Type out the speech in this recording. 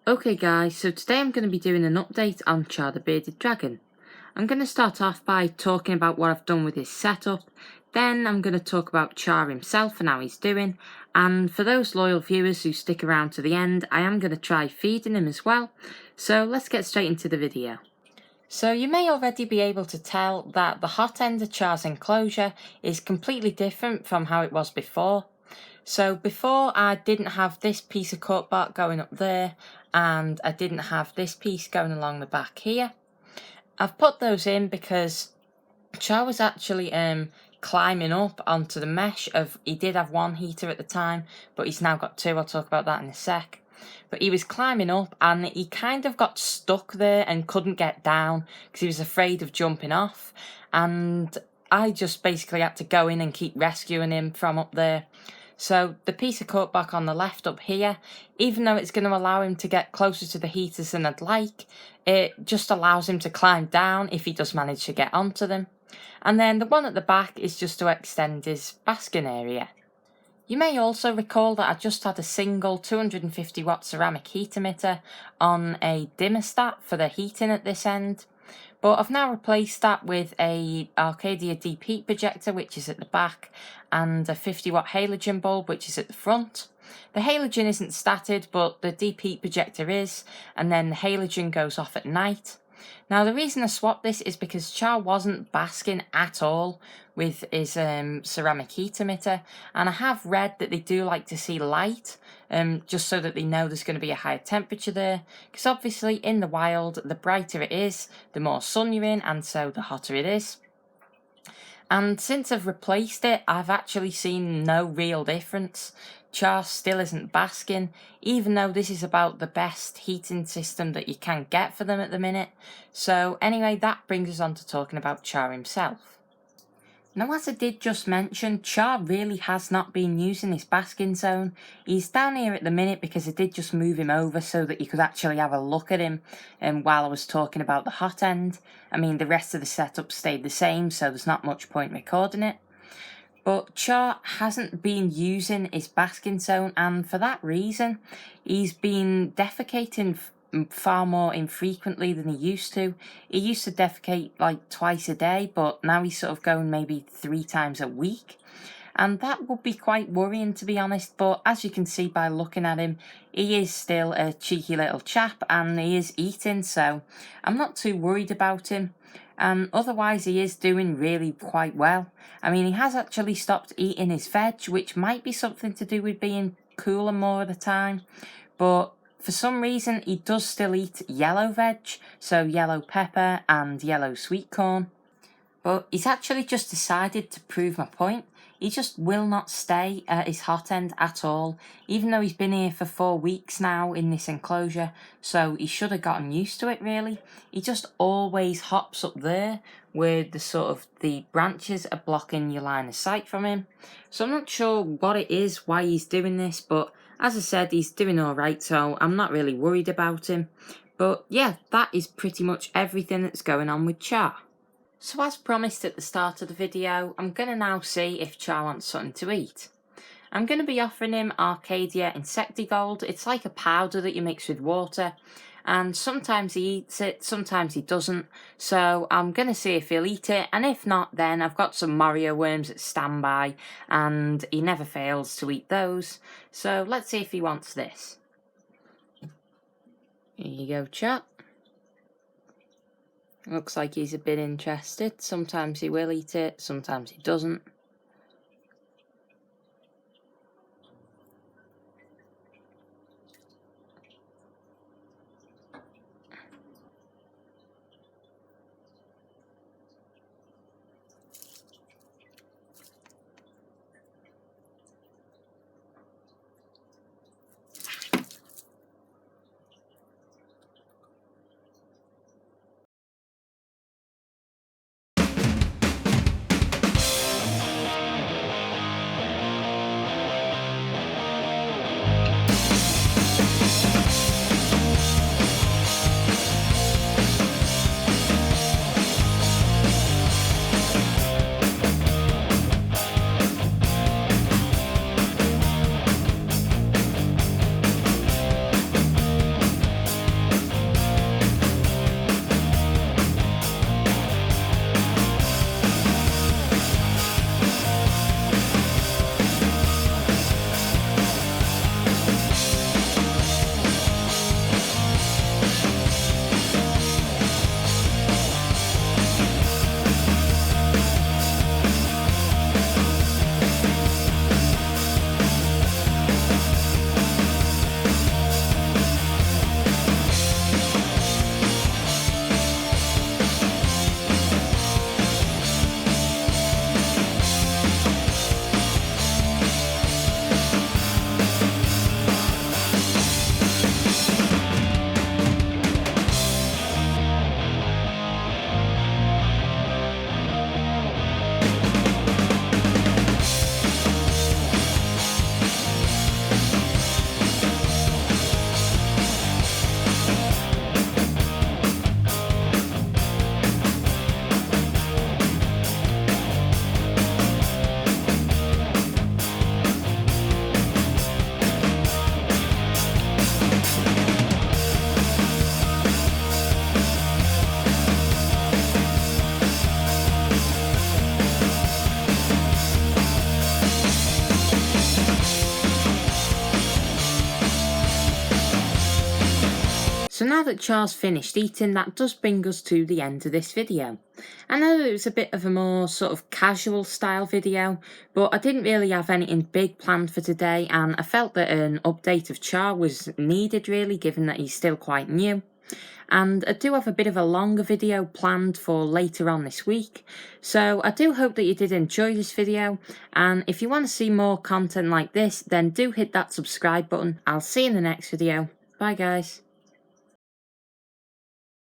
Okay guys, so today I'm going to be doing an update on Char the Bearded Dragon. I'm going to start off by talking about what I've done with his setup, then I'm going to talk about Char himself and how he's doing, and for those loyal viewers who stick around to the end, I am going to try feeding him as well, so let's get straight into the video. So you may already be able to tell that the hot end of Char's enclosure is completely different from how it was before. So before I didn't have this piece of cut bark going up there, and I didn't have this piece going along the back here. I've put those in because Char was actually climbing up onto the mesh he did have one heater at the time, but he's now got two. I'll talk about that in a sec. But he was climbing up and he kind of got stuck there and couldn't get down because he was afraid of jumping off, and I just basically had to go in and keep rescuing him from up there. So the piece of cut back on the left up here, even though it's going to allow him to get closer to the heaters than I'd like, it just allows him to climb down if he does manage to get onto them. And then the one at the back is just to extend his basking area. You may also recall that I just had a single 250 watt ceramic heat emitter on a dimmerstat for the heating at this end. But I've now replaced that with a Arcadia deep heat projector, which is at the back, and a 50 watt halogen bulb, which is at the front. The halogen isn't statted, but the deep heat projector is, and then the halogen goes off at night. Now the reason I swapped this is because Char wasn't basking at all with his ceramic heat emitter, and I have read that they do like to see light, just so that they know there's going to be a higher temperature there, because obviously in the wild the brighter it is, the more sun you're in, and so the hotter it is. And since I've replaced it, I've actually seen no real difference. Char still isn't basking, even though this is about the best heating system that you can get for them at the minute. So anyway, that brings us on to talking about Char himself. Now, as I did just mention, Char really has not been using his basking zone. He's down here at the minute because I did just move him over so that you could actually have a look at him while I was talking about the hot end. I mean, the rest of the setup stayed the same, so there's not much point recording it. But Char hasn't been using his basking zone, and for that reason, he's been defecating far more infrequently than he used to. He used to defecate like twice a day, but now he's sort of going maybe 3 times a week. And that would be quite worrying, to be honest, but as you can see by looking at him, he is still a cheeky little chap and he is eating, so I'm not too worried about him. And otherwise he is doing really quite well. I mean, he has actually stopped eating his veg, which might be something to do with being cooler more of the time, but for some reason he does still eat yellow veg, so yellow pepper and yellow sweet corn. But he's actually just decided to prove my point. He just will not stay at his hot end at all, even though he's been here for 4 weeks now in this enclosure, so he should have gotten used to it really. He just always hops up there where the branches are blocking your line of sight from him. So I'm not sure what it is, why he's doing this, but as I said, he's doing alright, so I'm not really worried about him. But yeah, that is pretty much everything that's going on with Char. So as promised at the start of the video, I'm going to now see if Char wants something to eat. I'm going to be offering him Arcadia Insectigold. It's like a powder that you mix with water, and sometimes he eats it, sometimes he doesn't, so I'm going to see if he'll eat it, and if not, then I've got some Mario worms at standby, and he never fails to eat those, so let's see if he wants this. Here you go, Char. Looks like he's a bit interested. Sometimes he will eat it, sometimes he doesn't. So now that Char's finished eating, that does bring us to the end of this video. I know that it was a bit of a more sort of casual style video, but I didn't really have anything big planned for today, and I felt that an update of Char was needed really, given that he's still quite new. And I do have a bit of a longer video planned for later on this week, so I do hope that you did enjoy this video, and if you want to see more content like this, then do hit that subscribe button. I'll see you in the next video. Bye guys.